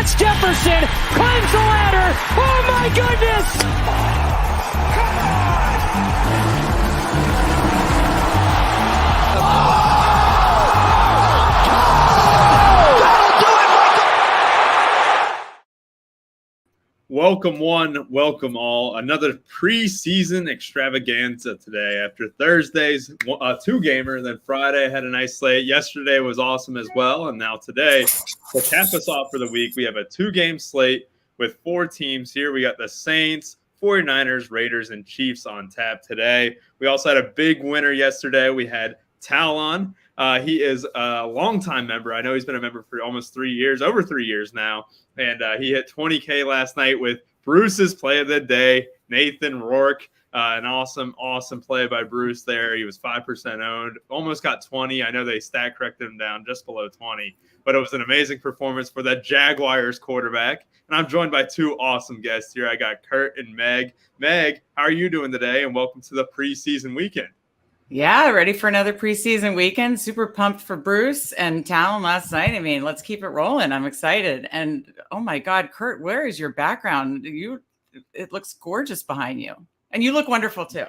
It's Jefferson, climbs the ladder. Oh my goodness! Welcome one, welcome all. Another preseason extravaganza today. After Thursday's two-gamer, then Friday had a nice slate. Yesterday was awesome as well, and now today, to cap us off for the week, we have a two-game slate with four teams here. We got the Saints, 49ers, Raiders, and Chiefs on tap today. We also had a big winner yesterday. We had Talon. He is a longtime member. I know he's been a member for almost 3 years, over 3 years now. And he hit 20K last night with Bruce's play of the day, Nathan Rourke. An awesome play by Bruce there. He was 5% owned, almost got 20. I know they stat corrected him down just below 20, but it was an amazing performance for that Jaguars quarterback. And I'm joined by two awesome guests here. I got Kurt and Meg. Meg, how are you doing today? And welcome to the preseason weekend. Yeah, ready for another preseason weekend. Super pumped for Bruce and Talon last night. I mean, let's keep it rolling. I'm excited. And oh my God, Kurt, where is your background? It looks gorgeous behind you. And you look wonderful too.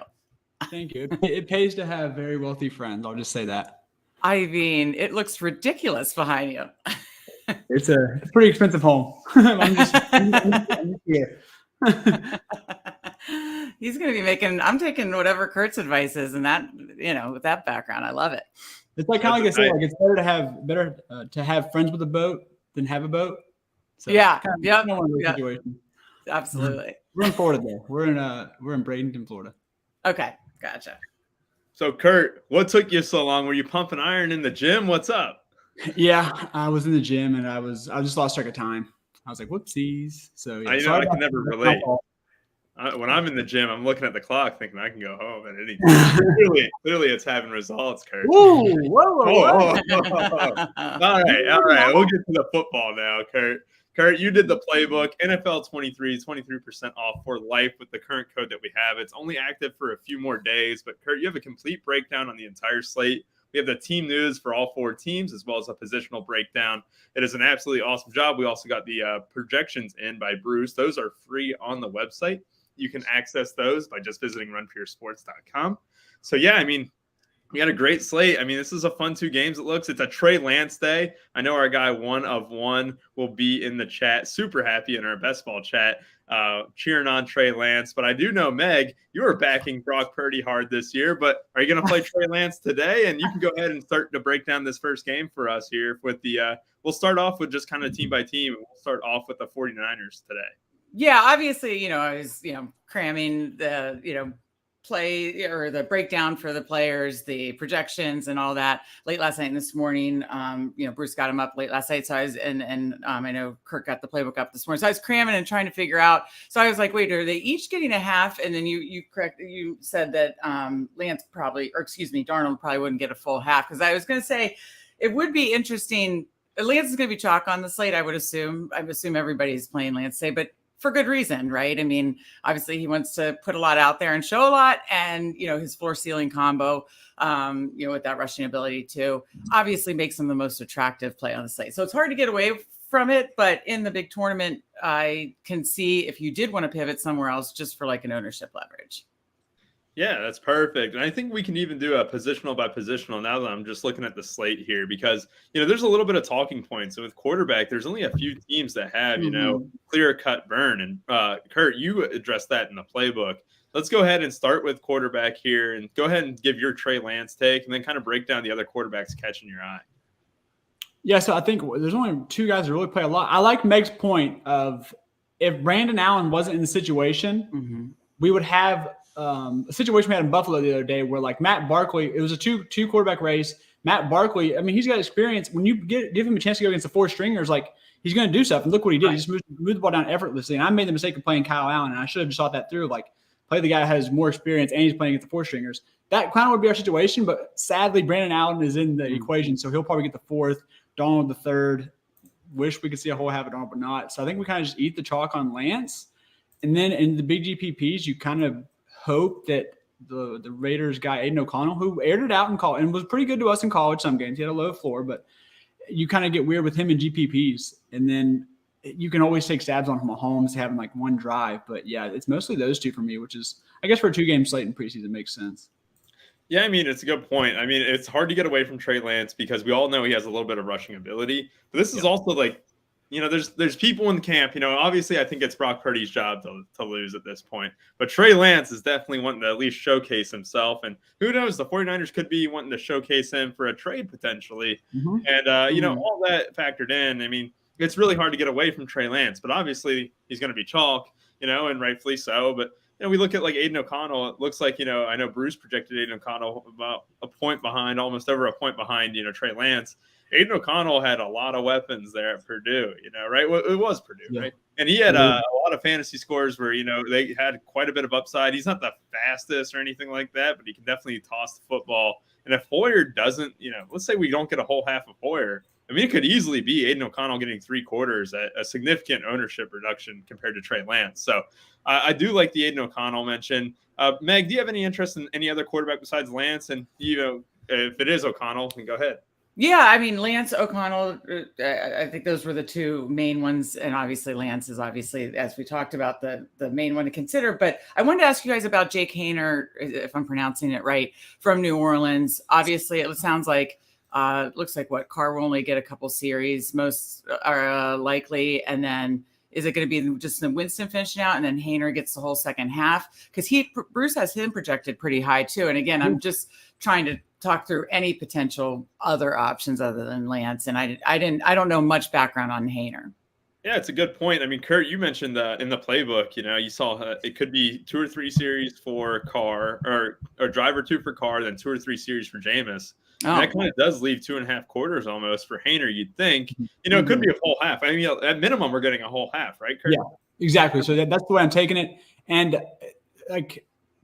Thank you. It pays to have very wealthy friends. I'll just say that. I mean, it looks ridiculous behind you. It's a pretty expensive home. I'm here. He's going to be I'm taking whatever Kurt's advice is, and that, with that background, I love it. It's like kind of like I said, like it's better to have friends with a boat than have a boat. So yeah. Situation. Absolutely. We're in Florida though. We're in Bradenton, Florida. Okay. Gotcha. So Kurt, what took you so long? Were you pumping iron in the gym? What's up? Yeah, I was in the gym and I just lost track of time. I was like, whoopsies. So yeah, I can never relate. When I'm in the gym, I'm looking at the clock thinking I can go home at any time. Clearly it's having results, Kurt. Whoa. All right. We'll get to the football now, Kurt. Kurt, you did the playbook. NFL 23, 23% off for life with the current code that we have. It's only active for a few more days, but Kurt, you have a complete breakdown on the entire slate. We have the team news for all four teams, as well as a positional breakdown. It is an absolutely awesome job. We also got the projections in by Bruce. Those are free on the website. You can access those by just visiting runforyoursports.com. So, yeah, I mean, we had a great slate. I mean, this is a fun 2 games. It looks. It's a Trey Lance day. I know our guy 1 of 1 will be in the chat. Super happy in our best ball chat, cheering on Trey Lance. But I do know, Meg, you were backing Brock Purdy hard this year. But are you going to play Trey Lance today? And you can go ahead and start to break down this first game for us here with the. We'll start off with just kind of team by team. And we'll start off with the 49ers today. Yeah, obviously, I was, cramming the, play or the breakdown for the players, the projections and all that late last night and this morning. Bruce got him up late last night. So I was, I know Kirk got the playbook up this morning. So I was cramming and trying to figure out. So I was like, wait, are they each getting a half? And then you said that Darnold probably wouldn't get a full half. Cause I was going to say it would be interesting. Lance is going to be chalk on the slate. I assume everybody's playing Lance today, but for good reason, right? I mean, obviously he wants to put a lot out there and show a lot, and his floor ceiling combo, with that rushing ability too, obviously makes him the most attractive play on the slate. So it's hard to get away from it, but in the big tournament, I can see if you did want to pivot somewhere else just for like an ownership leverage. Yeah, that's perfect. And I think we can even do a positional by positional now that I'm just looking at the slate here because, there's a little bit of talking points. So with quarterback, there's only a few teams that have, clear cut burn. And Kurt, you addressed that in the playbook. Let's go ahead and start with quarterback here and go ahead and give your Trey Lance take and then kind of break down the other quarterbacks catching your eye. Yeah, so I think there's only 2 guys that really play a lot. I like Meg's point of if Brandon Allen wasn't in the situation, we would have a situation we had in Buffalo the other day where like Matt Barkley, it was a two quarterback race. Matt Barkley, I mean, he's got experience. When you give him a chance to go against the 4 stringers, like he's going to do stuff. And look what he did. He just moved the ball down effortlessly. And I made the mistake of playing Kyle Allen, and I should have just thought that through. Like play the guy who has more experience and he's playing against the 4 stringers. That kind of would be our situation. But sadly, Brandon Allen is in the equation, so he'll probably get the 4th, Donald the 3rd. Wish we could see a whole half of Donald, but not. So I think we kind of just eat the chalk on Lance. And then in the big GPPs, you kind of hope that the Raiders guy, Aiden O'Connell, who aired it out in college and was pretty good to us in college some games. He had a low floor, but you kind of get weird with him in GPPs. And then you can always take stabs on Mahomes having like one drive. But yeah, it's mostly those two for me, which is, I guess, for a 2-game slate in preseason makes sense. Yeah, I mean, it's a good point. I mean, it's hard to get away from Trey Lance because we all know he has a little bit of rushing ability. But this is also like, there's people in the camp. Obviously, I think it's Brock Purdy's job to lose at this point. But Trey Lance is definitely wanting to at least showcase himself. And who knows, the 49ers could be wanting to showcase him for a trade potentially. Mm-hmm. And, all that factored in, I mean, it's really hard to get away from Trey Lance. But obviously, he's going to be chalk, and rightfully so. But we look at like Aiden O'Connell. It looks like, I know Bruce projected Aiden O'Connell about a point behind, almost over a point behind, Trey Lance. Aiden O'Connell had a lot of weapons there at Purdue, right? Well, it was Purdue, right? And he had a lot of fantasy scores where, they had quite a bit of upside. He's not the fastest or anything like that, but he can definitely toss the football. And if Hoyer doesn't, let's say we don't get a whole half of Hoyer, I mean, it could easily be Aiden O'Connell getting 3 quarters at a significant ownership reduction compared to Trey Lance. So I do like the Aiden O'Connell mention. Meg, do you have any interest in any other quarterback besides Lance? And, if it is O'Connell, then go ahead. Yeah, I mean, Lance, O'Connell, I think those were the two main ones. And obviously Lance is obviously, as we talked about, the main one to consider. But I wanted to ask you guys about Jake Haener, if I'm pronouncing it right, from New Orleans. Obviously, it sounds like, looks like Carr will only get a couple series, most are likely. And then is it going to be just the Winston finishing out and then Haener gets the whole second half? Because Bruce has him projected pretty high too. And again, I'm just trying to talk through any potential other options other than Lance. And I don't know much background on Haener. Yeah, it's a good point. I mean, Kurt, you mentioned in the playbook, you saw it could be 2 or 3 series for Carr or drive or 2 for Carr, then 2 or 3 series for Jameis. Oh. That kind of does leave 2.5 quarters almost for Haener. You'd think, it could be a whole half. I mean, at minimum, we're getting a whole half, right, Kurt? Yeah, exactly. So that's the way I'm taking it. And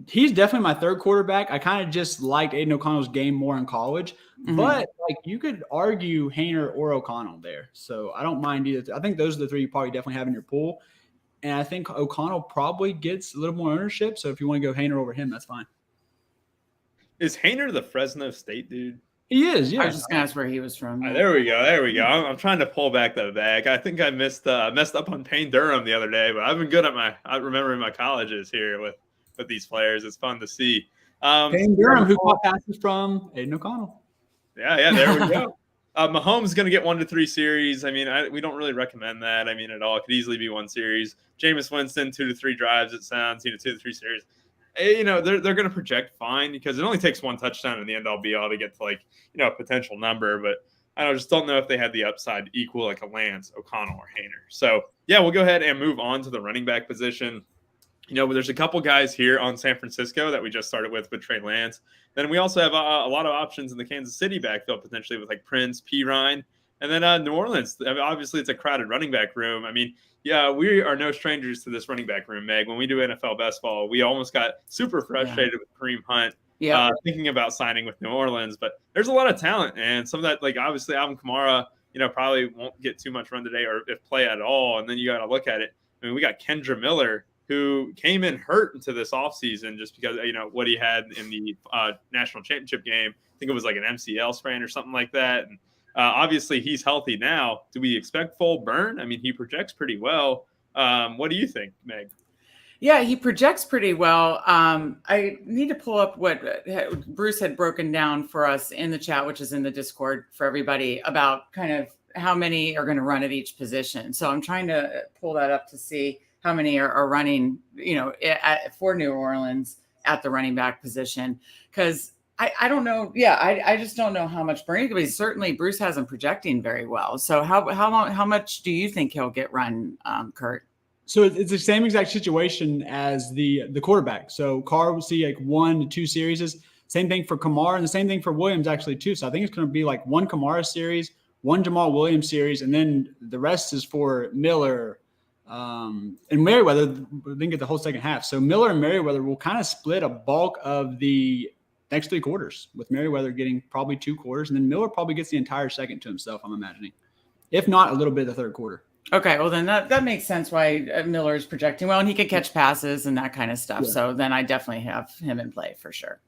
he's definitely my third quarterback. I kind of just liked Aiden O'Connell's game more in college, but you could argue Haener or O'Connell there. So I don't mind either. I think those are the 3 you probably definitely have in your pool. And I think O'Connell probably gets a little more ownership. So if you want to go Haener over him, that's fine. Is Haener the Fresno State dude? He is, yeah. I was just going to ask where he was from. There we go. I'm trying to pull back the bag. I think I messed up on Payne Durham the other day, but I've been good at remembering my colleges here with these players. It's fun to see. Payne Durham, who caught passes from Aiden O'Connell. Yeah, there we go. Mahomes is going to get 1 to 3 series. I mean, we don't really recommend that. I mean, at all. It could easily be 1 series. Jameis Winston, 2 to 3 drives, it sounds, 2 to 3 series. They're going to project fine because it only takes 1 touchdown in the end all be all to get to a potential number. But I just don't know if they had the upside equal like a Lance, O'Connell, or Haener. So, yeah, we'll go ahead and move on to the running back position. There's a couple guys here on San Francisco that we just started with Trey Lance. Then we also have a lot of options in the Kansas City backfield, potentially with like Prince, Pirine, and then New Orleans. I mean, obviously, it's a crowded running back room. I mean, yeah, we are no strangers to this running back room, Meg. When we do NFL best ball, we almost got super frustrated with Kareem Hunt, thinking about signing with New Orleans. But there's a lot of talent, and some of that, like obviously Alvin Kamara, probably won't get too much run today or if play at all. And then you got to look at it. I mean, we got Kendra Miller, who came in hurt into this offseason just because, what he had in the national championship game. I think it was like an MCL sprain or something like that. And obviously he's healthy now. Do we expect full burn? I mean, he projects pretty well. What do you think, Meg? Yeah, he projects pretty well. I need to pull up what Bruce had broken down for us in the chat, which is in the Discord for everybody, about kind of how many are going to run at each position. So I'm trying to pull that up to see how many are running, for New Orleans at the running back position. Because I don't know. Yeah, I just don't know how much burning. But certainly Bruce has him projecting very well. So how much do you think he'll get run, Kurt? So it's the same exact situation as the quarterback. So Carr will see like 1 to 2 series. Same thing for Kamara, and the same thing for Williams actually too. So I think it's going to be like 1 Kamara series, 1 Jamal Williams series, and then the rest is for Miller. And Merriweather didn't get the whole second half. So Miller and Merriweather will kind of split a bulk of the next 3 quarters, with Merriweather getting probably 2 quarters, and then Miller probably gets the entire second to himself, I'm imagining. If not, a little bit of the third quarter. Okay, well then that makes sense why Miller is projecting well, and he can catch passes and that kind of stuff. Yeah. So then I definitely have him in play for sure.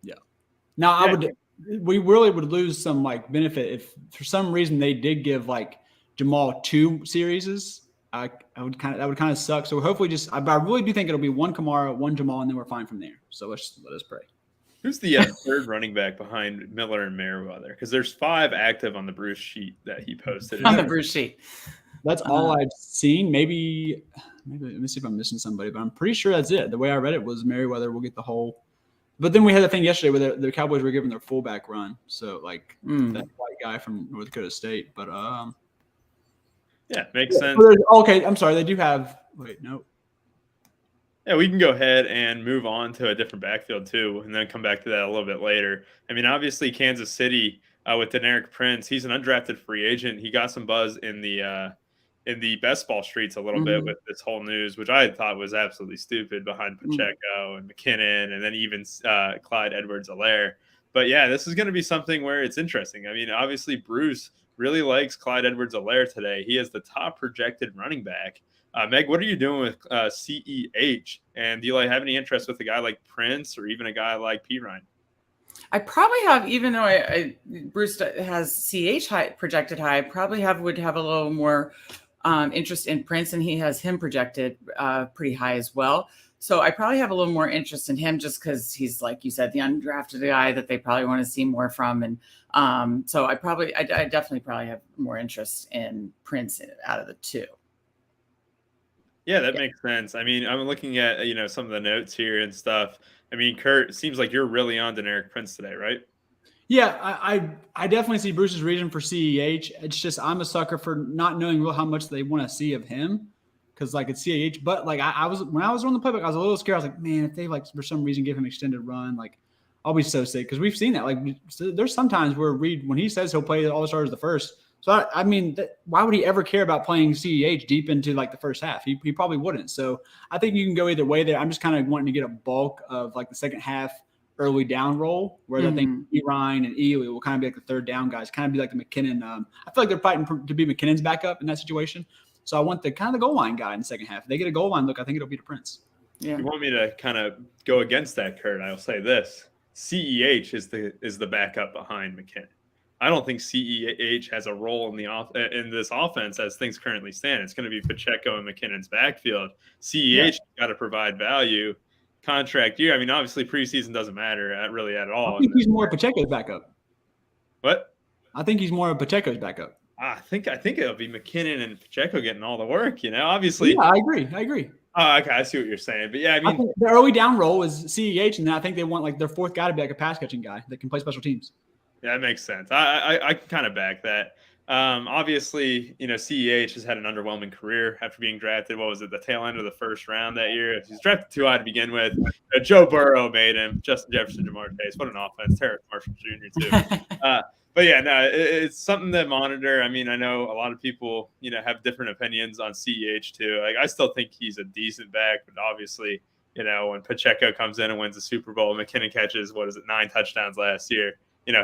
Yeah. Now we really would lose some like benefit if for some reason they did give like Jamal 2 series, that would kind of suck. So hopefully I really do think it'll be 1 Kamara, 1 Jamal, and then we're fine from there. So let us pray. Who's the third running back behind Miller and Merriweather? Because there's 5 active on the Bruce sheet that he posted. On the Bruce sheet. That's all I've seen. Maybe let me see if I'm missing somebody, but I'm pretty sure that's it. The way I read it was Merriweather will get the whole. But then we had the thing yesterday where the Cowboys were giving their fullback run. So that white guy from North Dakota State. But yeah, makes sense. Okay, I'm sorry. They do have. Wait, no. Yeah, we can go ahead and move on to a different backfield too, and then come back to that a little bit later. I mean, obviously Kansas City with Deneric Prince, he's an undrafted free agent. He got some buzz in the best ball streets a little bit with this whole news, which I thought was absolutely stupid behind Pacheco and McKinnon, and then even Clyde Edwards-Helaire. But yeah, this is going to be something where it's interesting. I mean, obviously Bruce really likes Clyde Edwards-Helaire today. He is the top projected running back. Meg, what are you doing with CEH? And do you have any interest with a guy like Prince or even a guy like P. Ryan? I probably have, even though Bruce has CH projected high, I probably would have a little more interest in Prince, and he has him projected pretty high as well. So I probably have a little more interest in him just because he's, like you said, the undrafted guy that they probably want to see more from. And so I definitely probably have more interest in Prince out of the 2. Yeah, that makes sense. I mean, I'm looking at, some of the notes here and stuff. I mean, Kurt, it seems like you're really on Deneric Prince today, right? Yeah, I definitely see Bruce's reason for CEH. It's just I'm a sucker for not knowing how much they want to see of him because, it's CEH. But, when I was on the playbook, I was a little scared. I was like, man, if they, for some reason give him extended run, I'll be so sick because we've seen that. There's sometimes where Reed, when he says he'll play all the starters the first, so, I mean, why would he ever care about playing CEH deep into, the first half? He probably wouldn't. So, I think you can go either way there. I'm just kind of wanting to get a bulk of, the second half early down roll, where I think Ryan and Ely will kind of be the third down guys, kind of be like the McKinnon. I feel like they're fighting to be McKinnon's backup in that situation. So, I want the kind of the goal line guy in the second half. If they get a goal line look, I think it'll be the Prince. Yeah. You want me to kind of go against that, Kurt? I'll say this. CEH is the backup behind McKinnon. I don't think CEH has a role in this offense as things currently stand. It's going to be Pacheco and McKinnon's backfield. CEH got to provide value. Contract year. I mean, obviously preseason doesn't matter really at all. I think he's more Pacheco's backup. What? I think he's more of Pacheco's backup. I think it'll be McKinnon and Pacheco getting all the work. Obviously. Yeah, I agree. Oh, okay. I see what you're saying. But yeah, I mean, think the early down role is CEH, and then I think they want their fourth guy to be a pass catching guy that can play special teams. Yeah, that makes sense. I can kind of back that. Obviously, CEH has had an underwhelming career after being drafted. What was it, the tail end of the first round that year? He's drafted too high to begin with. Joe Burrow made him. Justin Jefferson, Jamar Chase. What an offense. Terrace Marshall Jr. too. But yeah, no, it's something to monitor. I mean, I know a lot of people, have different opinions on CEH too. I still think he's a decent back, but obviously, when Pacheco comes in and wins the Super Bowl, McKinnon catches 9 touchdowns last year.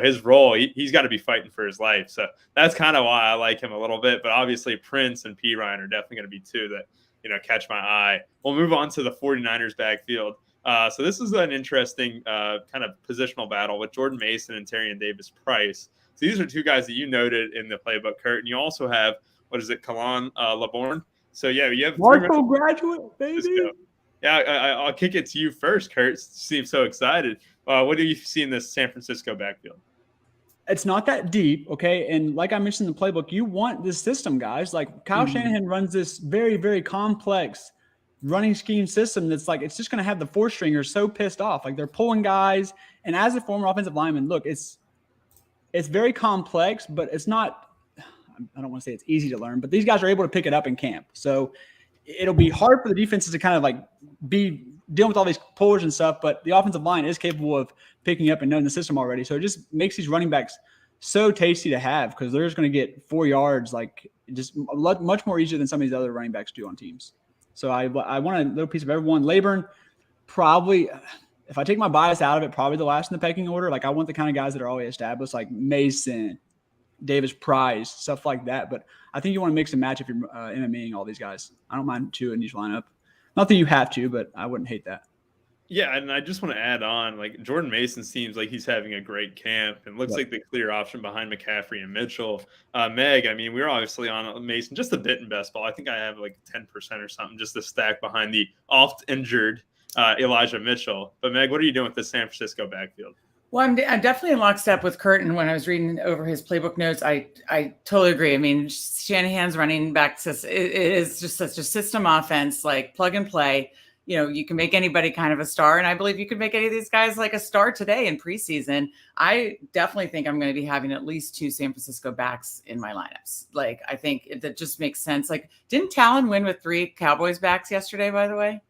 His role, he's got to be fighting for his life. So that's kind of why I like him a little bit. But obviously Prince and P. Ryan are definitely going to be 2 that, catch my eye. We'll move on to the 49ers backfield. So this is an interesting kind of positional battle with Jordan Mason and Tyrion Davis-Price. So these are 2 guys that you noted in the playbook, Kurt. And you also have, Kalon LeBourne. So, yeah, you have Marshall graduate, baby. Yeah, I'll kick it to you first, Kurt. You seem so excited. What do you see in this San Francisco backfield? It's not that deep, okay? And like I mentioned in the playbook, you want this system, guys. Kyle Shanahan runs this very, very complex running scheme system that's it's just going to have the 4-stringers so pissed off. They're pulling guys. And as a former offensive lineman, look, it's very complex, but it's not – I don't want to say it's easy to learn, but these guys are able to pick it up in camp. So it'll be hard for the defenses to kind of be – dealing with all these pullers and stuff, but the offensive line is capable of picking up and knowing the system already. So it just makes these running backs so tasty to have because they're just going to get 4 yards, just much more easier than some of these other running backs do on teams. So I want a little piece of everyone. Laborn, probably, if I take my bias out of it, probably the last in the pecking order. I want the kind of guys that are already established, like Mason, Davis-Price, stuff like that. But I think you want to mix and match if you're MMAing all these guys. I don't mind 2 in each lineup. Not that you have to, but I wouldn't hate that. Yeah, and I just want to add on, like Jordan Mason seems like he's having a great camp and looks like the clear option behind McCaffrey and Mitchell. Meg, I mean, we're obviously on Mason just a bit in best ball. I think I have like 10% or something, just a stack behind the oft injured Elijah Mitchell. But Meg, what are you doing with the San Francisco backfield? Well, I'm definitely in lockstep with Curtin. When I was reading over his playbook notes, I totally agree. I mean, Shanahan's running back it is just such a system offense, like plug and play. You know, you can make anybody kind of a star. And I believe you could make any of these guys like a star today in preseason. I definitely think I'm going to be having at least 2 San Francisco backs in my lineups. Like, I think that just makes sense. Like, didn't Talon win with 3 Cowboys backs yesterday, by the way?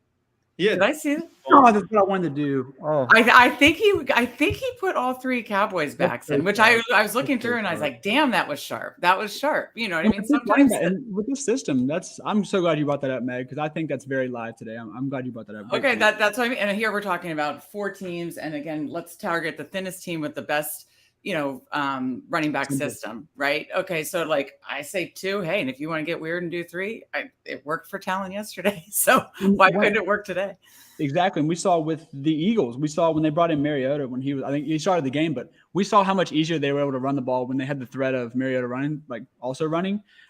Yeah. Did I see that? Oh, that's what I wanted to do. Oh, I think he put all 3 Cowboys backs in, which I was looking through and I was like, damn, that was sharp. That was sharp. You know what I mean? Sometimes with this system, I'm so glad you brought that up, Meg, because I think that's very live today. I'm glad you brought that up. Okay, that's what I mean. And here we're talking about 4 teams, and again, let's target the thinnest team with the best, running back system, right? Okay, so like I say 2, hey, and if you want to get weird and do 3, it worked for Talon yesterday, so why couldn't it work today? Exactly. And we saw with the Eagles, we saw when they brought in Mariota, when I think he started the game, but we saw how much easier they were able to run the ball when they had the threat of Mariota running.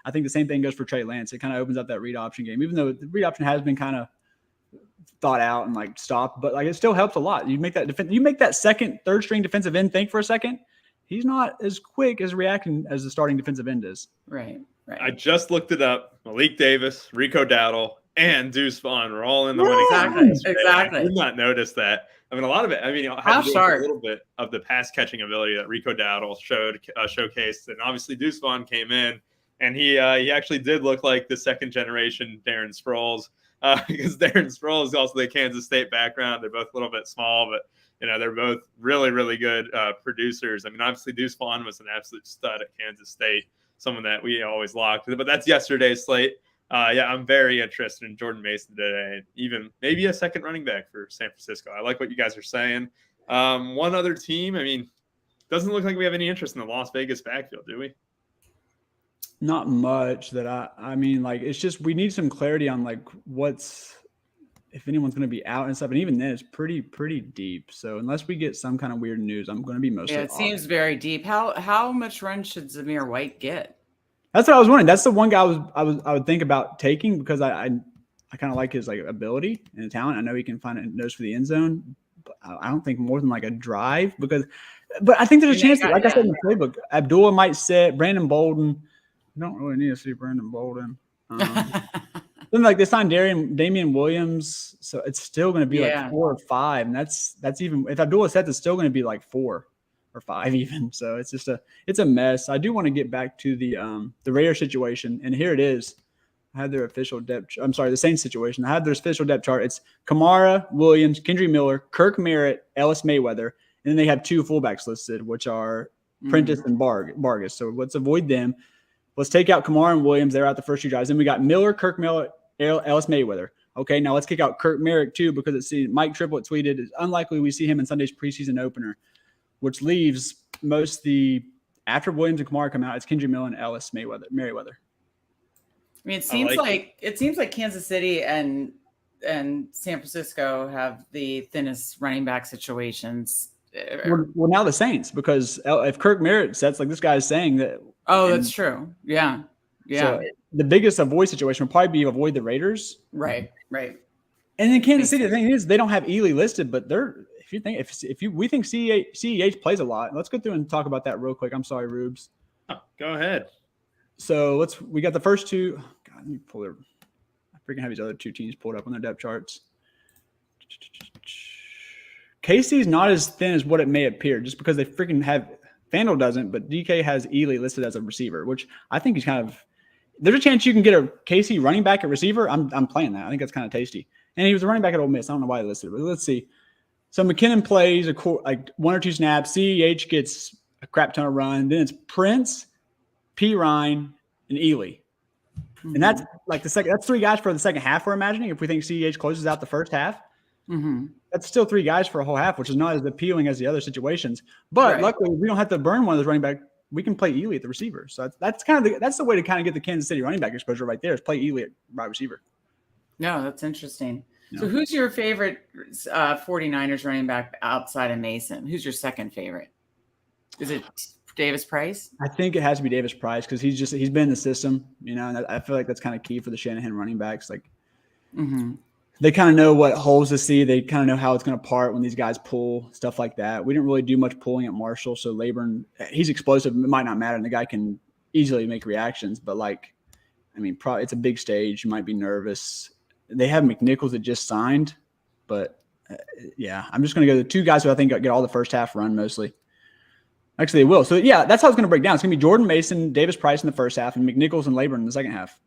I think the same thing goes for Trey Lance. It kind of opens up that read option game, even though the read option has been kind of thought out and like stopped, but like it still helps a lot. You make that second, third string defensive end think for a second. He's not as quick as reacting as the starting defensive end is. Right. I just looked it up. Malik Davis, Rico Dowdle, and Deuce Vaughn were all in the winning. Exactly. I did not notice that. I mean, a lot of it. I mean, I had to do a little bit of the pass catching ability that Rico Dowdle showcased, and obviously Deuce Vaughn came in, and he actually did look like the second generation Darren Sproles, because Darren Sproles is also the Kansas State background. They're both a little bit small, but they're both really, really good producers. I mean, obviously Deuce Vaughn was an absolute stud at Kansas State, someone that we always locked. But that's yesterday's slate. I'm very interested in Jordan Mason today, even maybe a second running back for San Francisco. I like what you guys are saying. One other team, I mean, doesn't look like we have any interest in the Las Vegas backfield, do we? Not much that I mean, like, it's just we need some clarity on like if anyone's going to be out and stuff. And even then it's pretty deep. So unless we get some kind of weird news, I'm going to be mostly it seems very deep. How much run should Zamir White get? That's what I was wondering. That's the one guy I would think about taking, because I kind of like his like ability and talent. I know he can find a nose for the end zone, but I don't think more than like a drive, but I think there's a chance that, like I said in the playbook, Abdullah might sit, Brandon Bolden. I don't really need to see Brandon Bolden. Then like they signed Damian Williams, so it's still going to be like 4 or 5, and that's even if Abdullah sets, it's still going to be like 4 or 5 even. So it's just it's a mess. I do want to get back to the Raiders situation, and here it is. I had their official depth. I'm sorry, the Saints situation. I had their official depth chart. It's Kamara, Williams, Kendry Miller, Kirk Merritt, Ellis Mayweather, and then they have 2 fullbacks listed, which are Prentice and Vargas. So let's avoid them. Let's take out Kamara and Williams. They're out the first 2 drives. Then we got Miller, Kirk Miller, Ellis Mayweather. Okay, now let's kick out Kirk Merritt too, because Mike Triplett tweeted it's unlikely we see him in Sunday's preseason opener, which leaves after Williams and Kamara come out, it's Kendry Miller and Ellis Merriweather. I mean, it seems like Kansas City and San Francisco have the thinnest running back situations. Well, now the Saints, because if Kirk Merritt sets, like this guy is saying that. Oh, that's true. Yeah. So the biggest avoid situation would probably be avoid the Raiders. Right. And then Kansas City, the thing is, they don't have Ely listed, but we think CEH plays a lot. Let's go through and talk about that real quick. I'm sorry, Rubes. Oh, go ahead. So we got the first 2. God, let me pull I freaking have these other 2 teams pulled up on their depth charts. KC's not as thin as what it may appear, just because they freaking have FanDuel doesn't, but DK has Ely listed as a receiver, which I think is there's a chance you can get a KC running back at receiver. I'm playing that. I think that's kind of tasty. And he was a running back at Ole Miss. I don't know why they listed it, but let's see. So McKinnon plays like 1 or 2 snaps. CEH gets a crap ton of run. Then it's Prince, P. Ryan, and Ely. Mm-hmm. And that's like that's 3 guys for the second half, we're imagining, if we think CEH closes out the first half. Mm-hmm. That's still 3 guys for a whole half, which is not as appealing as the other situations. But luckily, we don't have to burn one of those running back. We can play Ely at the receiver. So that's the way to kind of get the Kansas City running back exposure right there, is play Ely at wide receiver. No, that's interesting. So who's your favorite 49ers running back outside of Mason? Who's your second favorite? Is it Davis Price? I think it has to be Davis Price because he's been in the system, and I feel like that's kind of key for the Shanahan running backs. Like they kind of know what holes to see. They kind of know how it's going to part when these guys pull, stuff like that. We didn't really do much pulling at Marshall, so Laburn, he's explosive. It might not matter, and the guy can easily make reactions. But it's a big stage. You might be nervous. They have McNichols that just signed, but I'm just going to go to the two guys who I think get all the first half run mostly. Actually, they will. So, that's how it's going to break down. It's going to be Jordan Mason, Davis Price in the first half, and McNichols and Laburn in the second half.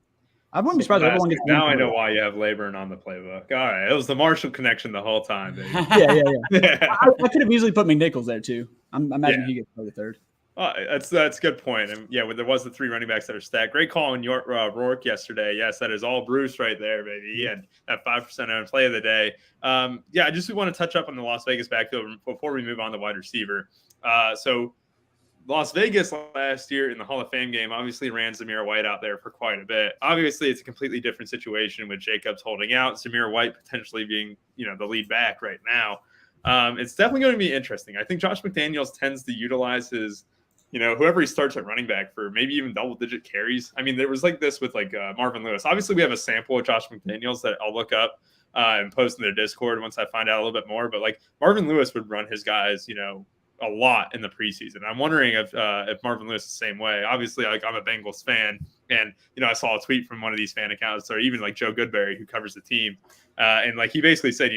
I wouldn't be surprised if everyone gets – Now I know why you have Laburn on the playbook. All right. It was the Marshall connection the whole time, baby. Yeah. I could have easily put McNichols there, too. I imagine he gets the third. That's a good point. And there was the three running backs that are stacked. Great call on Rourke yesterday. Yes, that is all Bruce right there, baby. He had that 5% on play of the day. I just want to touch up on the Las Vegas backfield before we move on to wide receiver. So Las Vegas last year in the Hall of Fame game obviously ran Zamir White out there for quite a bit. Obviously, it's a completely different situation with Jacobs holding out, Zamir White potentially being, the lead back right now. It's definitely going to be interesting. I think Josh McDaniels tends to utilize his, whoever he starts at running back for maybe even double-digit carries. I mean, there was like this with Marvin Lewis. Obviously, we have a sample of Josh McDaniels that I'll look up and post in their Discord once I find out a little bit more. But Marvin Lewis would run his guys, a lot in the preseason. I'm wondering if Marvin Lewis is the same way. Obviously, I'm a Bengals fan, and I saw a tweet from one of these fan accounts, or even Joe Goodberry, who covers the team, and he basically said,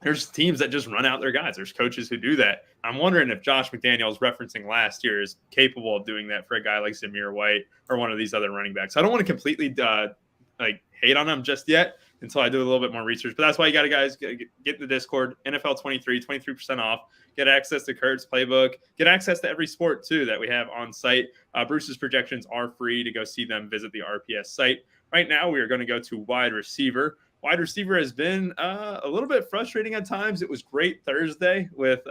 there's teams that just run out their guys. There's coaches who do that. I'm wondering if Josh McDaniels, referencing last year, is capable of doing that for a guy like Zamir White or one of these other running backs. I don't want to completely hate on him just yet until I do a little bit more research. But that's why you got to, guys, get in the Discord, NFL 23% off. Get access to Kurt's playbook. Get access to every sport, too, that we have on site. Bruce's projections are free. To go see them, visit the RPS site. Right now, we are going to go to wide receiver. Wide receiver has been a little bit frustrating at times. It was great Thursday with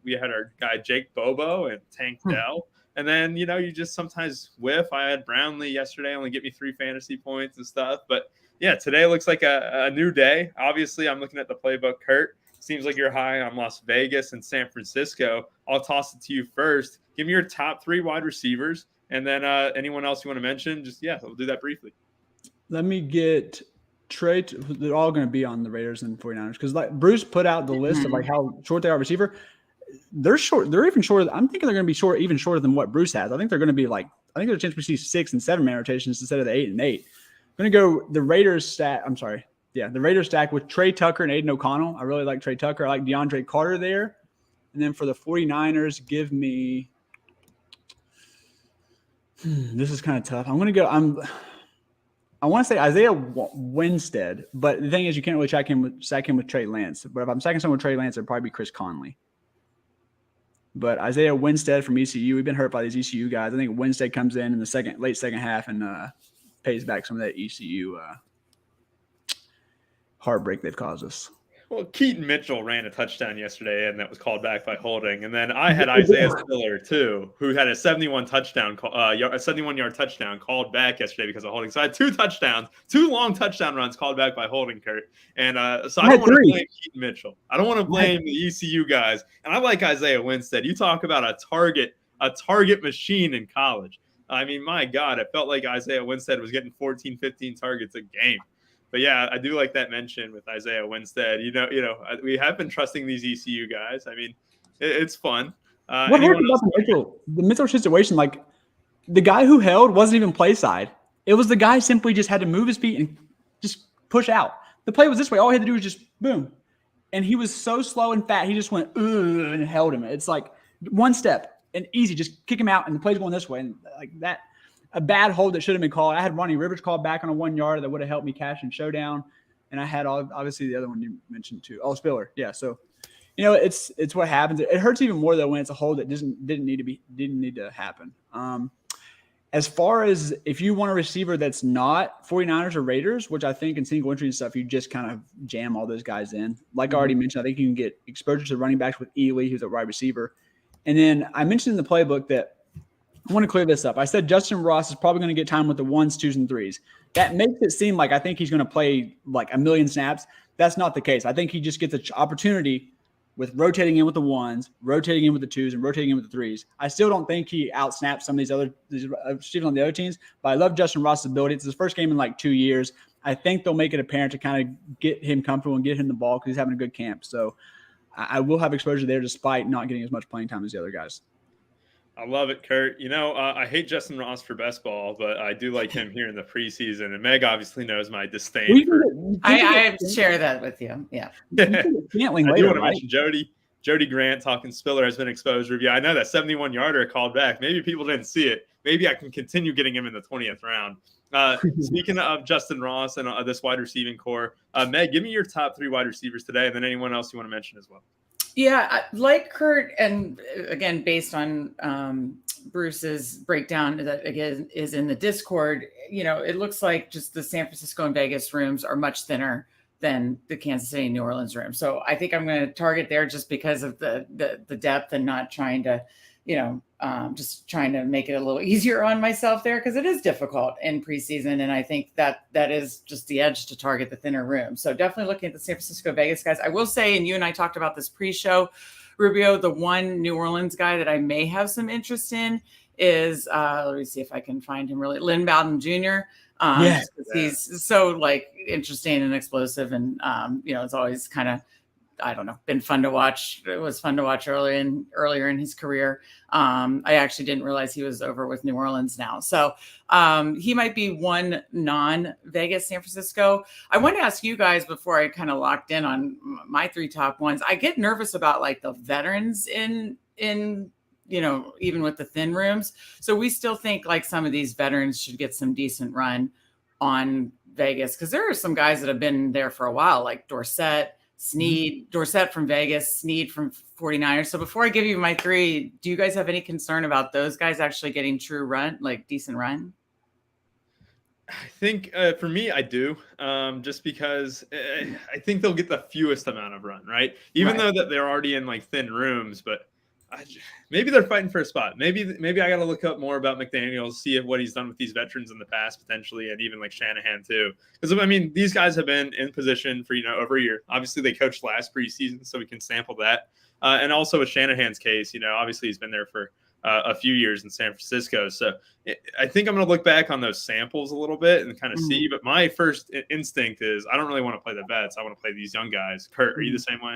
we had our guy Jake Bobo and Tank Dell. And then, you just sometimes whiff. I had Brownlee yesterday, only get me 3 fantasy points and stuff. But, today looks like a new day. Obviously, I'm looking at the playbook, Kurt. Seems like you're high on Las Vegas and San Francisco. I'll toss it to you first. Give me your top 3 wide receivers. And then anyone else you want to mention, we'll do that briefly. Let me get Trey. They're all going to be on the Raiders and 49ers because Bruce put out the list of how short they are receiver. They're short. They're even shorter. I'm thinking they're going to be short, even shorter than what Bruce has. I think they're going to be I think there's a chance we see 6 and 7 man rotations instead of the 8 and 8. I'm going to go the Raiders stack. I'm sorry. Yeah, the Raiders stack with Trey Tucker and Aiden O'Connell. I really like Trey Tucker. I like DeAndre Carter there. And then for the 49ers, give me this is kind of tough. I'm going to go I want to say Isaiah Winstead, but the thing is you can't really sack him with Trey Lance. But if I'm sacking someone with Trey Lance, it'd probably be Chris Conley. But Isaiah Winstead from ECU, we've been hurt by these ECU guys. I think Winstead comes in the late second half and pays back some of that ECU heartbreak they've caused us. Well, Keaton Mitchell ran a touchdown yesterday, and that was called back by holding. And then I had Isaiah Spiller too, who had a 71-yard touchdown called back yesterday because of holding. So I had 2 touchdowns, 2 long touchdown runs called back by holding, Kurt. And so I don't want to blame Keaton Mitchell. I don't want to blame the ECU guys. And I like Isaiah Winstead. You talk about a target machine in college. I mean, my God, it felt like Isaiah Winstead was getting 14, 15 targets a game. But I do like that mention with Isaiah Winstead. We have been trusting these ECU guys. I mean, it's fun. What hurt about the Mitchell situation? The guy who held wasn't even play side. It was the guy simply just had to move his feet and just push out. The play was this way. All he had to do was just boom, and he was so slow and fat. He just went and held him. It's like one step and easy. Just kick him out, and the play's going this way, and like that. A bad hold that should have been called. I had Ronnie Rivers called back on a 1-yarder that would have helped me cash in showdown. And I had obviously the other one you mentioned too. Oh, Spiller. Yeah. So, it's what happens. It hurts even more though when it's a hold that didn't need to happen. As far as if you want a receiver that's not 49ers or Raiders, which I think in single entry and stuff, you just kind of jam all those guys in. Like I already mentioned, I think you can get exposure to running backs with Ely, who's a wide receiver. And then I mentioned in the playbook that I want to clear this up. I said Justin Ross is probably going to get time with the 1s, 2s, and 3s. That makes it seem like I think he's going to play like a million snaps. That's not the case. I think he just gets an opportunity with rotating in with the ones, rotating in with the twos, and rotating in with the threes. I still don't think he outsnaps some of these receivers on the other teams, but I love Justin Ross's ability. It's his first game in like 2 years. I think they'll make it apparent to kind of get him comfortable and get him the ball because he's having a good camp. So I will have exposure there despite not getting as much playing time as the other guys. I love it, Kurt. I hate Justin Ross for best ball, but I do like him here in the preseason. And Meg obviously knows my disdain. I share that with you. Yeah. I do want to mention Jody Grant talking Spiller has been exposed review. I know that 71-yarder called back. Maybe people didn't see it. Maybe I can continue getting him in the 20th round. Speaking of Justin Ross and this wide receiving core, Meg, give me your top 3 wide receivers today, and then anyone else you want to mention as well. Yeah, like Kurt, and again, based on Bruce's breakdown that again is in the Discord, it looks like just the San Francisco and Vegas rooms are much thinner than the Kansas City and New Orleans room. So I think I'm going to target there just because of the depth and not trying to, just trying to make it a little easier on myself there because it is difficult in preseason. And I think that is just the edge to target the thinner room. So definitely looking at the San Francisco Vegas guys. I will say, and you and I talked about this pre-show, Rubio, the one New Orleans guy that I may have some interest in is, let me see if I can find him really, Lynn Bowden Jr. Yes. He's so interesting and explosive. And, it's always kind of, I don't know, been fun to watch. It was fun to watch earlier in his career. I actually didn't realize he was over with New Orleans now. So he might be one non-Vegas San Francisco. I want to ask you guys before I kind of locked in on my 3 top ones. I get nervous about the veterans in even with the thin rooms. So we still think some of these veterans should get some decent run on Vegas because there are some guys that have been there for a while, like Dorsett from Vegas, Snead from 49ers. So before I give you my 3, do you guys have any concern about those guys actually getting true run, decent run? I think for me, I do, just because I think they'll get the fewest amount of run, right? Even though that they're already in thin rooms, but maybe they're fighting for a spot. Maybe I got to look up more about McDaniels, see what he's done with these veterans in the past potentially, and even Shanahan too. Because these guys have been in position for over a year. Obviously, they coached last preseason, so we can sample that. And also with Shanahan's case, obviously he's been there for a few years in San Francisco. So I think I'm going to look back on those samples a little bit and kind of see. But my first instinct is I don't really want to play the vets. I want to play these young guys. Kurt, are you the same way?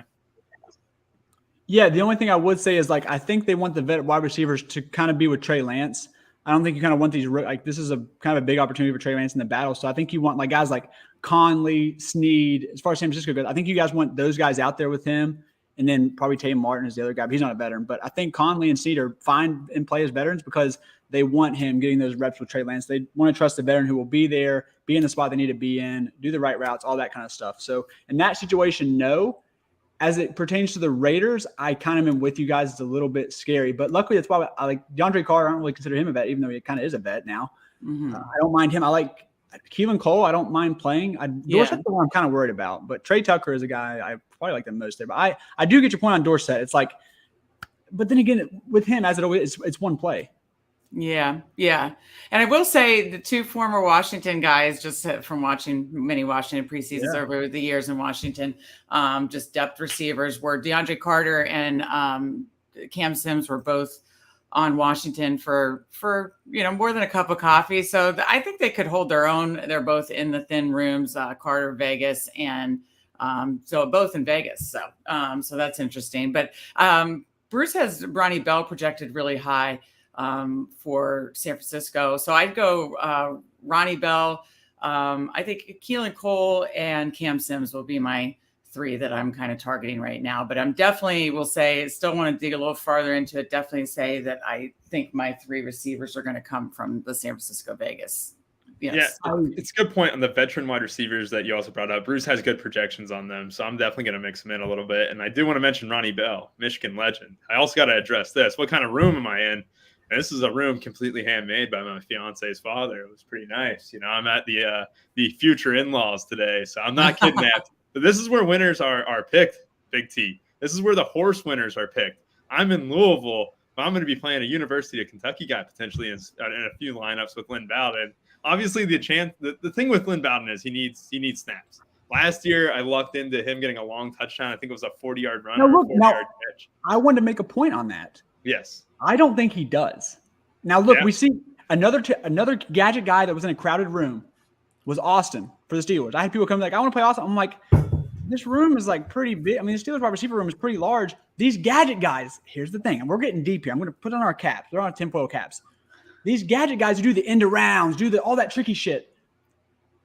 Yeah, the only thing I would say is I think they want the vet wide receivers to kind of be with Trey Lance. I don't think you kind of want these this is a kind of a big opportunity for Trey Lance in the battle. So I think you want guys like Conley, Snead. As far as San Francisco goes, I think you guys want those guys out there with him, and then probably Tay Martin is the other guy. But he's not a veteran, but I think Conley and Snead are fine in play as veterans because they want him getting those reps with Trey Lance. They want to trust the veteran who will be there, be in the spot they need to be in, do the right routes, all that kind of stuff. So in that situation, no. As it pertains to the Raiders, I kind of am with you guys. It's a little bit scary, but luckily that's why I like DeAndre Carter. I don't really consider him a vet, even though he kind of is a vet now. I don't mind him. I like Keelan Cole. I don't mind playing. Dorsett's the one I'm kind of worried about, but Trey Tucker is a guy I probably like the most there. But I do get your point on Dorsett. It's but then again, with him, as it always, it's one play. Yeah. And I will say the 2 former Washington guys, just from watching many Washington preseasons over the years in Washington, just depth receivers were DeAndre Carter and Cam Sims were both on Washington for more than a cup of coffee. So I think they could hold their own. They're both in the thin rooms, Carter, Vegas, and so both in Vegas. So that's interesting. But Bruce has Ronnie Bell projected really high for San Francisco. So I'd go Ronnie Bell. I think Keelan Cole and Cam Sims will be my 3 that I'm kind of targeting right now. But I'm definitely will say, still want to dig a little farther into it. Definitely say that I think my 3 receivers are going to come from the San Francisco Vegas. Yes. Yeah, it's a good point on the veteran wide receivers that you also brought up. Bruce has good projections on them, so I'm definitely going to mix them in a little bit. And I do want to mention Ronnie Bell, Michigan legend. I also got to address this. What kind of room am I in? And this is a room completely handmade by my fiance's father. It was pretty nice. I'm at the future in-laws today, so I'm not kidnapped. But this is where winners are picked, Big T. This is where the horse winners are picked. I'm in Louisville, but I'm going to be playing a University of Kentucky guy potentially in a few lineups with Lynn Bowden. Obviously, the thing with Lynn Bowden is he needs snaps. Last year, I lucked into him getting a long touchdown. I think it was a 40-yard run No, or look, a 40-yard catch. I wanted to make a point on that. Yes. I don't think he does. Now, look, Yeah. we see another gadget guy that was in a crowded room was Austin for the Steelers. I had people come like, I want to play Austin. I'm like, this room is like pretty big. I mean, the Steelers wide receiver room is pretty large. These gadget guys, here's the thing, and we're getting deep here. I'm going to put on our caps. They're on tinfoil caps. These gadget guys who do the end arounds, all that tricky shit.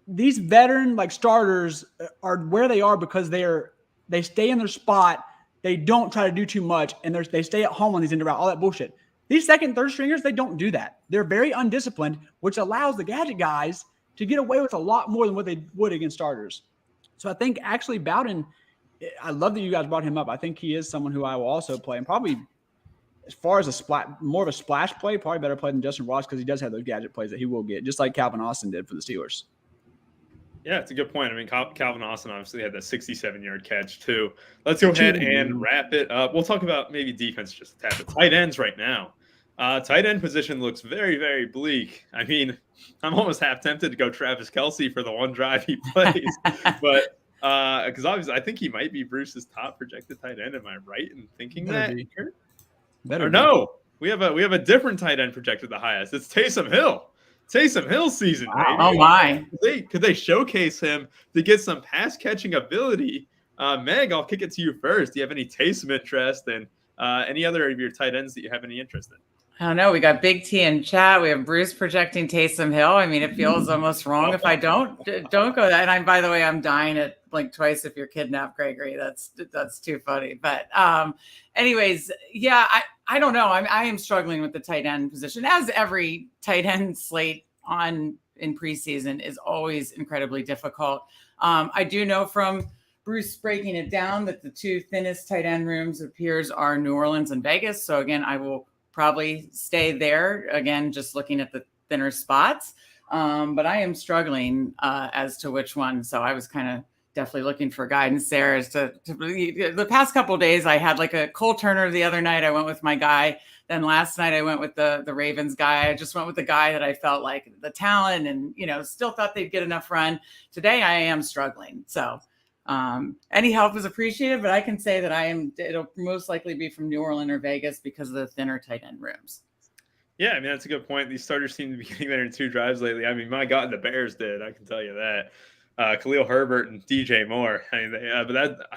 These veteran like starters are where they are because they stay in their spot. They don't try to do too much, and they stay at home on these end around, all that bullshit. These second, third stringers, they don't do that. They're very undisciplined, which allows the gadget guys to get away with a lot more than what they would against starters. So I think actually Bowden, I love that you guys brought him up. I think he is someone who I will also play, and probably as far as more of a splash play, probably better play than Justin Ross because he does have those gadget plays that he will get, just like Calvin Austin did for the Steelers. Yeah, it's a good point. I mean, Calvin Austin obviously had that 67-yard catch too. Let's go ahead and wrap it up. We'll talk about maybe defense just a tad. The tight ends right now. Tight end position looks very, very bleak. I mean, I'm almost half tempted to go Travis Kelce for the one drive he plays, but because obviously I think he might be Bruce's top projected tight end. Am I right in thinking that? Or no, we have a different tight end projected the highest. It's Taysom Hill. Taysom Hill season, wow. baby. Oh my! Could they showcase him to get some pass catching ability? Meg, I'll kick it to you first. Do you have any Taysom interest and any other of your tight ends that you have any interest in? I don't know. We got Big T in chat. We have Bruce projecting Taysom Hill. I mean, it feels almost wrong if I don't go that. And by the way, I'm dying at like twice if you're kidnapped, Gregory. That's too funny. But anyways, yeah, I don't know. I am struggling with the tight end position, as every tight end slate in preseason is always incredibly difficult. I do know from Bruce breaking it down that the two thinnest tight end rooms appears are New Orleans and Vegas. So again, I will probably stay there again, just looking at the thinner spots. But I am struggling as to which one. So I was kind of definitely looking for guidance there as to the past couple of days. I had like a Cole Turner the other night. I went with my guy. Then last night I went with the Ravens guy. I just went with the guy that I felt like the talent and, still thought they'd get enough run. Today I am struggling. So any help is appreciated, but I can say that it'll most likely be from New Orleans or Vegas because of the thinner tight end rooms. Yeah, I mean, that's a good point. These starters seem to be getting there in two drives lately. I mean, my God, the Bears did. I can tell you that. Khalil Herbert and DJ Moore. I mean, I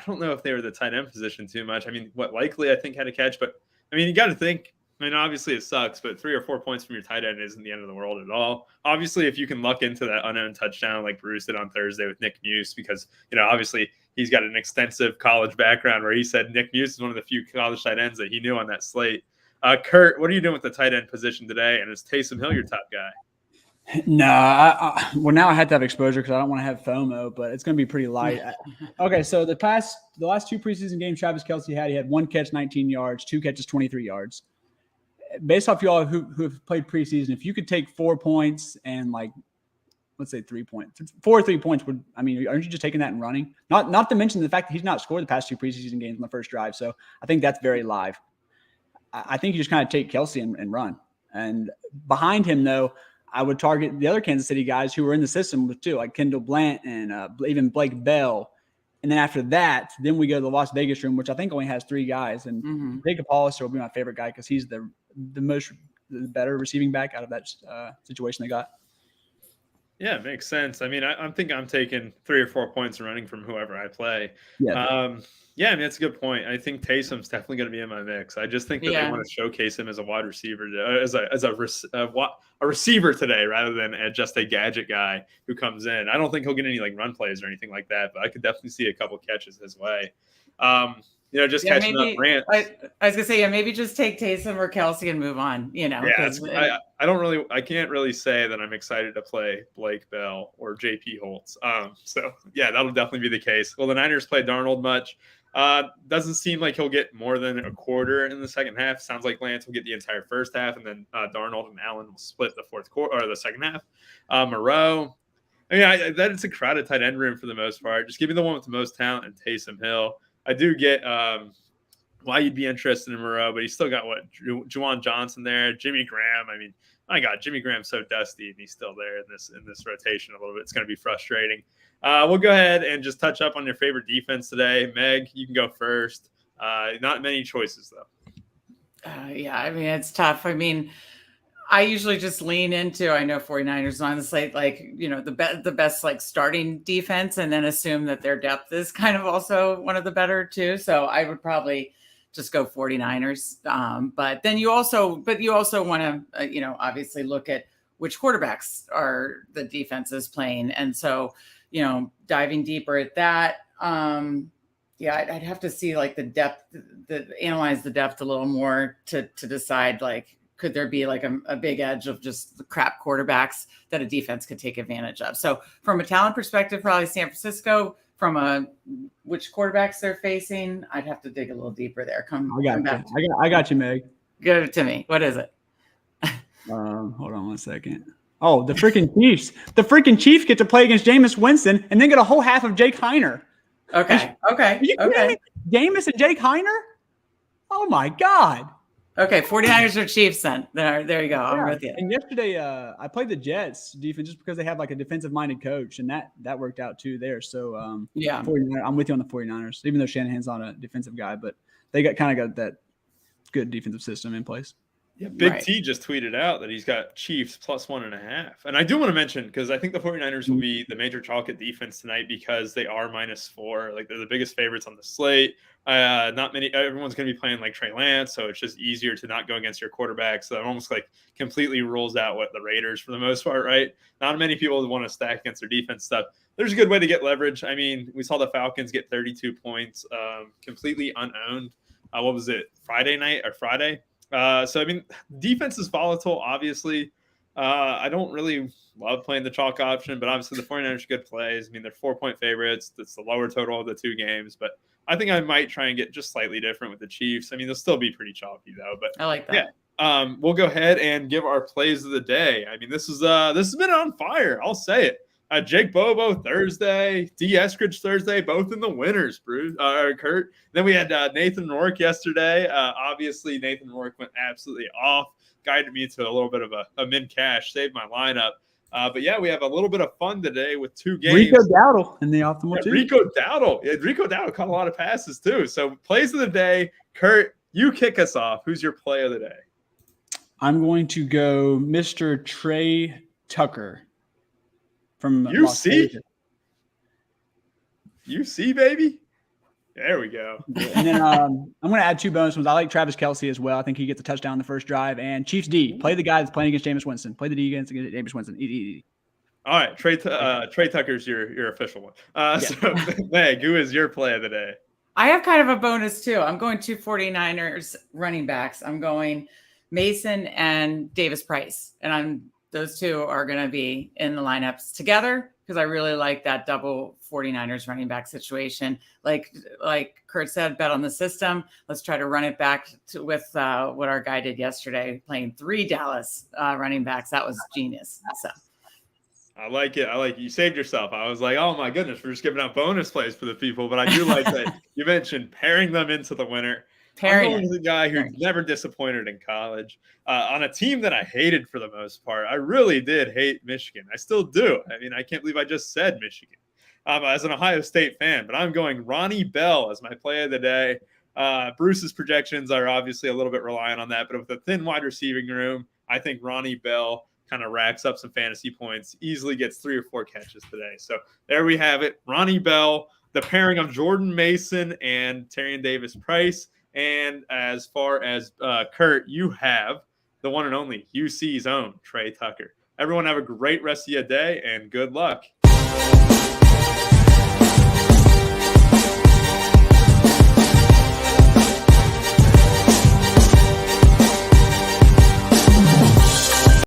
don't know if they were the tight end position too much. I mean, likely I think had a catch, but I mean, you got to think. I mean, obviously it sucks, but 3 or 4 points from your tight end isn't the end of the world at all. Obviously, if you can luck into that unowned touchdown like Bruce did on Thursday with Nick Muse, because, obviously he's got an extensive college background where he said Nick Muse is one of the few college tight ends that he knew on that slate. Kurt, what are you doing with the tight end position today? And is Taysom Hill your top guy? No, well, now I had to have exposure because I don't want to have FOMO, but it's going to be pretty light. Okay, so the last two preseason games Travis Kelce he had 1 catch, 19 yards, 2 catches, 23 yards. Based off y'all who have played preseason, if you could take 4 points and let's say 3 points, 4 or 3 points aren't you just taking that and running? Not to mention the fact that he's not scored the past 2 preseason games on the first drive. So I think that's very live. I think you just kind of take Kelce and run. And behind him, though, I would target the other Kansas City guys who were in the system with too, like Kendall Blant and even Blake Bell. And then after that, then we go to the Las Vegas room, which I think only has 3 guys. And Jacob Hollister will be my favorite guy because he's the better receiving back out of that situation they got. Yeah, it makes sense. I mean, I'm thinking I'm taking 3 or 4 points running from whoever I play. Yeah. Yeah, I mean, that's a good point. I think Taysom's definitely going to be in my mix. I just think that they want to showcase him as a wide receiver, as a receiver today, rather than just a gadget guy who comes in. I don't think he'll get any run plays or anything like that, but I could definitely see a couple catches his way. Just catching up rants. I was gonna say, maybe just take Taysom or Kelce and move on. I can't really say that I'm excited to play Blake Bell or JP Holtz. So yeah, that'll definitely be the case. Will the Niners play Darnold much? Doesn't seem like he'll get more than a quarter in the second half. Sounds like Lance will get the entire first half, and then Darnold and Allen will split the fourth quarter or the second half. Moreau. I mean, that it's a crowded tight end room for the most part. Just give me the one with the most talent and Taysom Hill. I do get why you'd be interested in Moreau, but he's still got Juwan Johnson there, Jimmy Graham. I mean, my God, Jimmy Graham's so dusty and he's still there in this rotation a little bit. It's going to be frustrating. We'll go ahead and just touch up on your favorite defense today. Meg, you can go first. Not many choices, though. Yeah, I mean, it's tough. I mean, I usually just lean into, I know 49ers on the slate, like, the best like starting defense, and then assume that their depth is kind of also one of the better too. So I would probably just go 49ers. But then you also want to, obviously look at which quarterbacks are the defenses playing. And so, diving deeper at that, I'd have to see like the depth, analyze the depth a little more to decide, like, could there be like a big edge of just the crap quarterbacks that a defense could take advantage of? So from a talent perspective, probably San Francisco. From which quarterbacks they're facing, I'd have to dig a little deeper there. I got you, Meg. Give it to me. What is it? Hold on 1 second. Oh, the freaking Chiefs. The freaking Chiefs get to play against Jameis Winston and then get a whole half of Jake Heiner. Okay. Are you kidding me? Jameis and Jake Heiner? Oh, my God. Okay, 49ers or Chiefs then. There you go. I'm with you. And yesterday, I played the Jets defense just because they have like a defensive-minded coach, and that worked out too there. So, I'm with you on the 49ers, even though Shanahan's not a defensive guy, but they got that good defensive system in place. Yeah, Big T just tweeted out that he's got Chiefs plus 1.5. And I do want to mention, because I think the 49ers will be the major chalk at defense tonight because they are -4. Like, they're the biggest favorites on the slate. Everyone's going to be playing like Trey Lance, so it's just easier to not go against your quarterback. So it almost like completely rules out what the Raiders for the most part, right? Not many people want to stack against their defense stuff. There's a good way to get leverage. I mean, we saw the Falcons get 32 points, completely unowned. What was it? Friday? So, I mean, defense is volatile, obviously. I don't really love playing the chalk option, but obviously the 49ers are good plays. I mean, they're 4-point favorites. That's the lower total of the two games. But I think I might try and get just slightly different with the Chiefs. I mean, they'll still be pretty chalky, though. But I like that. Yeah, we'll go ahead and give our plays of the day. I mean, this has been on fire. I'll say it. Jake Bobo Thursday, D. Eskridge Thursday, both in the winners, Kurt. Then we had Nathan Rourke yesterday. Obviously, Nathan Rourke went absolutely off, guided me to a little bit of a min cash, saved my lineup. But yeah, we have a little bit of fun today with two games. Rico Dowdle in the optimal team. Rico Dowdle caught a lot of passes too. So plays of the day, Kurt, you kick us off. Who's your play of the day? I'm going to go Mr. Trey Tucker. From UC, baby. There we go. And then I'm going to add two bonus ones. I like Travis Kelce as well. I think he gets a touchdown in the first drive. And Chiefs D. Play the guy that's playing against Jameis Winston. Play the D against Jameis Winston. All right, Trey Tucker's your official one. So, Meg, who is your play of the day? I have kind of a bonus too. I'm going to 49ers running backs. I'm going Mason and Davis Price, and those two are going to be in the lineups together because I really like that double 49ers running back situation. Like Kurt said, bet on the system. Let's try to run it back with what our guy did yesterday, playing 3 Dallas running backs. That was genius. So I like it. You saved yourself. I was like, oh my goodness, we're just giving out bonus plays for the people. But I do like that you mentioned pairing them into the winner. I'm going with a guy who never disappointed in college on a team that I hated for the most part. I really did hate Michigan. I still do. I mean, I can't believe I just said Michigan as an Ohio State fan, but I'm going Ronnie Bell as my play of the day. Bruce's projections are obviously a little bit reliant on that, but with a thin wide receiving room, I think Ronnie Bell kind of racks up some fantasy points, easily gets 3 or 4 catches today. So there we have it. Ronnie Bell, the pairing of Jordan Mason and Tyrion Davis Price. And as far as Kurt, you have the one and only UC's own Trey Tucker. Everyone have a great rest of your day and good luck.